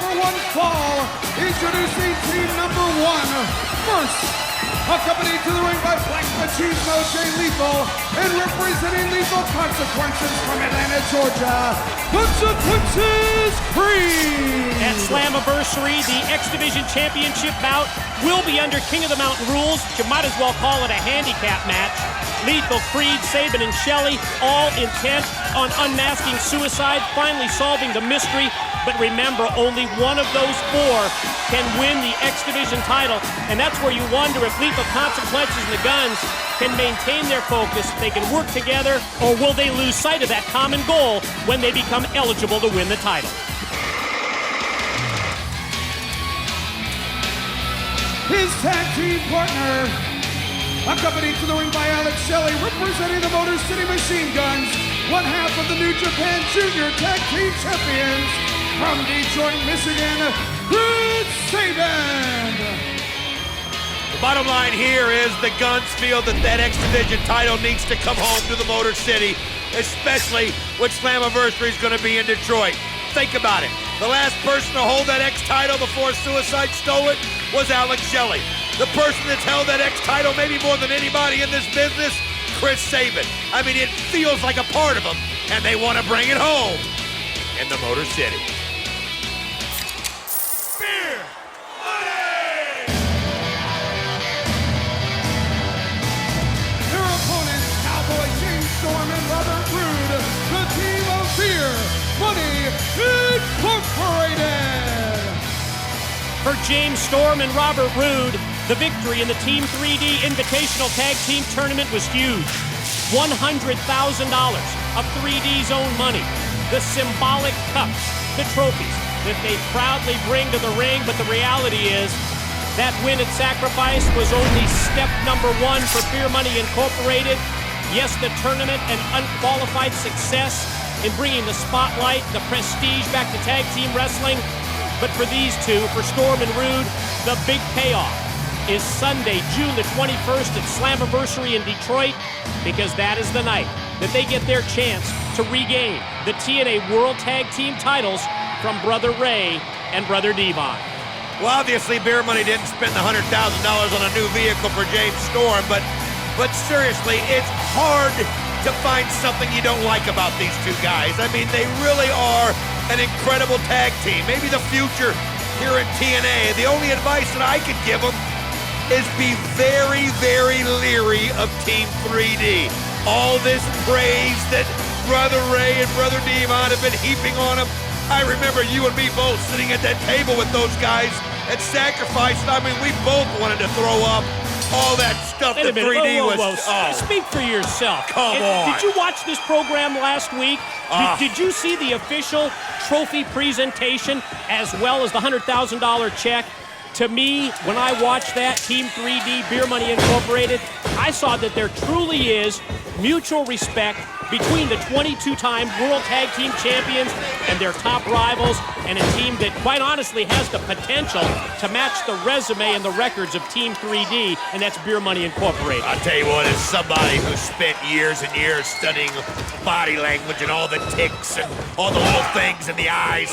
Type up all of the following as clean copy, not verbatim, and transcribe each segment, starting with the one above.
for one fall. Introducing team number one. First, accompanied to the ring by Black Machismo Jay Lethal, and representing Lethal Consequences from Atlanta, Georgia, Consequences Creed. At Slammiversary, the X Division Championship bout will be under King of the Mountain rules. You might as well call it a handicap match. Lethal, Creed, Sabin, and Shelley all intent on unmasking Suicide, finally solving the mystery. But remember, only one of those four can win the X Division title, and that's where you wonder if Lethal Consequences and the Guns can maintain their focus, they can work together, or will they lose sight of that common goal when they become eligible to win the title? His tag team partner, accompanied to the ring by Alex Shelley, representing the Motor City Machine Guns, one half of the New Japan Junior Tag Team Champions, from Detroit, Michigan, Chris Sabin. The bottom line here is the Guns feel that that X Division title needs to come home to the Motor City, especially when Slammiversary is going to be in Detroit. Think about it. The last person to hold that X title before Suicide stole it was Alex Shelley. The person that's held that X title maybe more than anybody in this business, Chris Sabin. I mean, it feels like a part of them, and they want to bring it home in the Motor City. Storm and Robert Roode, the team of Beer Money Incorporated. For James Storm and Robert Roode, the victory in the Team 3D Invitational Tag Team Tournament was huge. $100,000 of 3D's own money, the symbolic cups, the trophies that they proudly bring to the ring, but the reality is that win at Sacrifice was only step number one for Beer Money Incorporated. Yes, the tournament and unqualified success in bringing the spotlight, the prestige back to tag team wrestling. But for these two, for Storm and Roode, the big payoff is Sunday, June the 21st at Slammiversary in Detroit, because that is the night that they get their chance to regain the TNA World Tag Team titles from Brother Ray and Brother Devon. Well, obviously, Beer Money didn't spend the $100,000 on a new vehicle for James Storm, but seriously, it's hard to find something you don't like about these two guys. I mean, they really are an incredible tag team. Maybe the future here at TNA. The only advice that I could give them is be very, very leery of Team 3D. All this praise that Brother Ray and Brother Devon have been heaping on them. I remember you and me both sitting at that table with those guys at Sacrifice. I mean, we both wanted to throw up. All that stuff that 3D was... Oh. Speak for yourself. Come on. Did you watch this program last week? Did you see the official trophy presentation as well as the $100,000 check? To me, when I watched that, Team 3D, Beer Money Incorporated, I saw that there truly is mutual respect between the 22-time World Tag Team Champions and their top rivals, and a team that, quite honestly, has the potential to match the resume and the records of Team 3D, and that's Beer Money Incorporated. I'll tell you what, as somebody who spent years and years studying body language and all the tics and all the little things in the eyes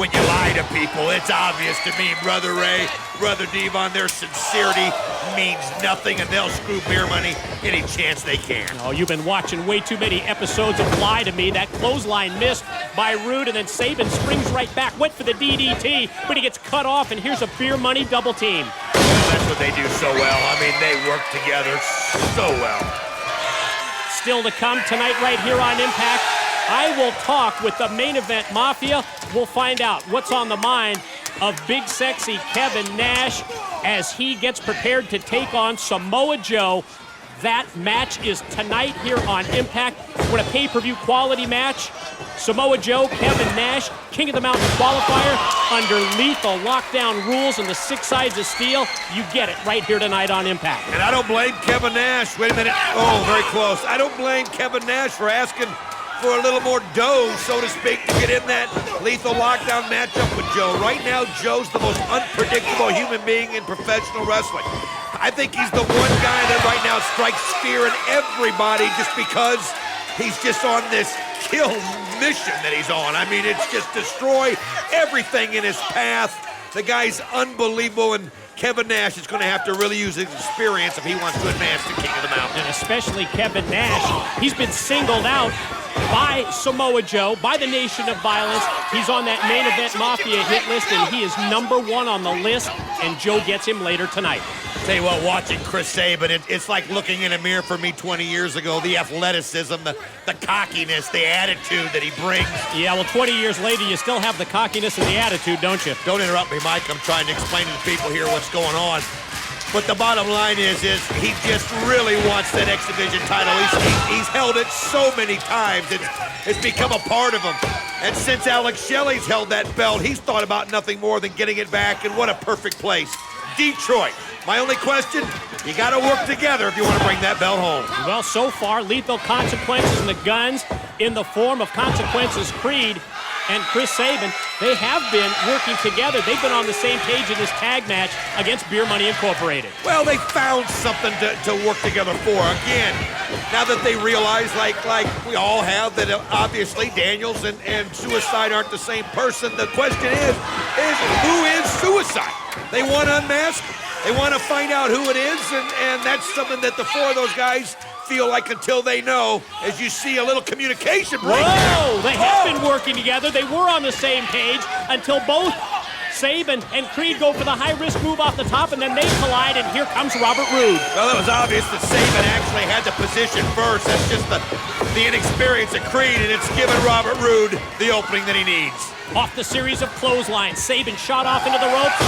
when you lie to people, it's obvious to me, Brother Ray, Brother Devon, their sincerity means nothing, and they'll screw Beer Money any chance they can. Oh, you've been watching way too many episodes of Lie to Me. That clothesline missed by Roode, and then Sabin springs right back, went for the DDT, but he gets cut off, and here's a Beer Money double team. Well, that's what they do so well. I mean, they work together so well. Still to come tonight right here on Impact. I will talk with the Main Event Mafia. We'll find out what's on the mind of Big Sexy Kevin Nash as he gets prepared to take on Samoa Joe. That match is tonight here on Impact. What a pay-per-view quality match. Samoa Joe, Kevin Nash, King of the Mountain qualifier under lethal lockdown rules and the 6 sides of steel. You get it right here tonight on Impact. And I don't blame Kevin Nash. Wait a minute. Oh, very close. I don't blame Kevin Nash for asking for a little more dough, so to speak, to get in that lethal lockdown matchup with Joe. Right now, Joe's the most unpredictable human being in professional wrestling. I think he's the one guy that right now strikes fear in everybody just because he's just on this kill mission that he's on. I mean, it's just destroy everything in his path. The guy's unbelievable, and Kevin Nash is going to have to really use his experience if he wants to advance to King of the Mountain. And especially Kevin Nash. He's been singled out by Samoa Joe, by the Nation of Violence. He's on that main event Mafia hit list, and he is #1 on the list, and Joe gets him later tonight. Tell you what, watching Chris Sabin, it's like looking in a mirror for me 20 years ago. The athleticism, the cockiness, the attitude that he brings. Yeah, well, 20 years later, you still have the cockiness and the attitude, don't you? Don't interrupt me, Mike. I'm trying to explain to the people here what's going on. But the bottom line is he just really wants that X Division title. He's held it so many times. It's become a part of him. And since Alex Shelley's held that belt, he's thought about nothing more than getting it back, and what a perfect place. Detroit. My only question, you got to work together if you want to bring that belt home. Well, so far, Lethal Consequences and the Guns in the form of Consequences Creed and Chris Sabin, they have been working together. They've been on the same page in this tag match against Beer Money Incorporated. Well, they found something to work together for. Again, now that they realize, like we all have, that obviously Daniels and Suicide aren't the same person, the question is who is Suicide? They want to unmask. They want to find out who it is, and that's something that the four of those guys feel like until they know, as you see a little communication break. Whoa! They have been working together. They were on the same page until both Sabin and Creed go for the high-risk move off the top, and then they collide, and here comes Robert Roode. Well, it was obvious that Sabin actually had the position first. That's just the inexperience of Creed, and it's given Robert Roode the opening that he needs. Off the series of clotheslines, Sabin shot off into the ropes,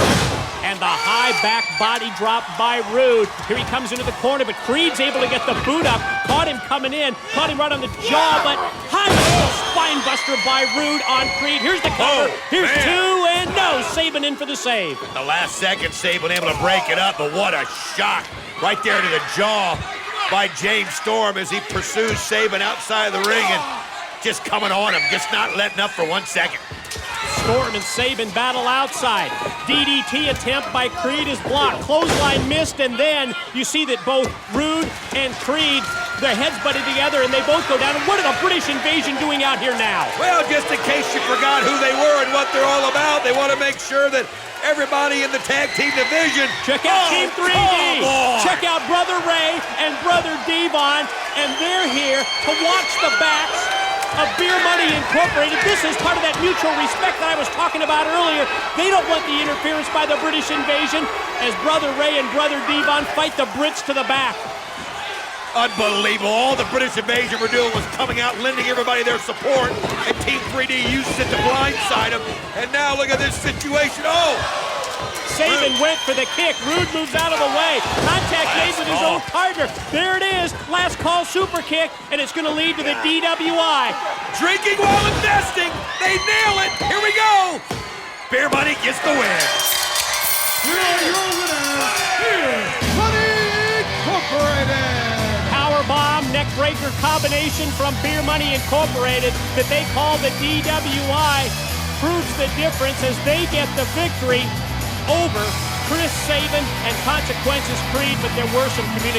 and the high back body drop by Roode. Here he comes into the corner, but Creed's able to get the boot up. Caught him coming in, caught him right on the jaw, but high spine buster by Roode on Creed. Here's the cover. Here's two, and no, Sabin in for the save. The last second, Sabin able to break it up, but what a shock right there to the jaw by James Storm as he pursues Sabin outside of the ring and just coming on him, just not letting up for 1 second. Storm and Sabin battle outside. DDT attempt by Creed is blocked. Clothesline missed, and then you see that both Roode and Creed, their heads butted together, and they both go down. And what are the British Invasion doing out here now? Well, just in case you forgot who they were and what they're all about, they want to make sure that everybody in the tag team division. Check out Team 3D. Check out Brother Ray and Brother Devon, and they're here to watch the backs of Beer Money Incorporated. This is part of that mutual respect that I was talking about earlier. They don't want the interference by the British Invasion as Brother Ray and Brother Devon fight the Brits to the back. Unbelievable. All the British Invasion were doing was coming out, lending everybody their support, and Team 3D uses it to blindside them. And now look at this situation. Oh! Sabin went for the kick. Roode moves out of the way. Contact made with his own partner. There it is. Last call super kick, and it's going to lead to the DWI. Drinking while investing. They nail it. Here we go. Beer Money gets the win. Here are your winners, Beer Money Incorporated. Powerbomb neckbreaker combination from Beer Money Incorporated that they call the DWI proves the difference as they get the victory over Chris Sabin and Consequences Creed, but there were some communications.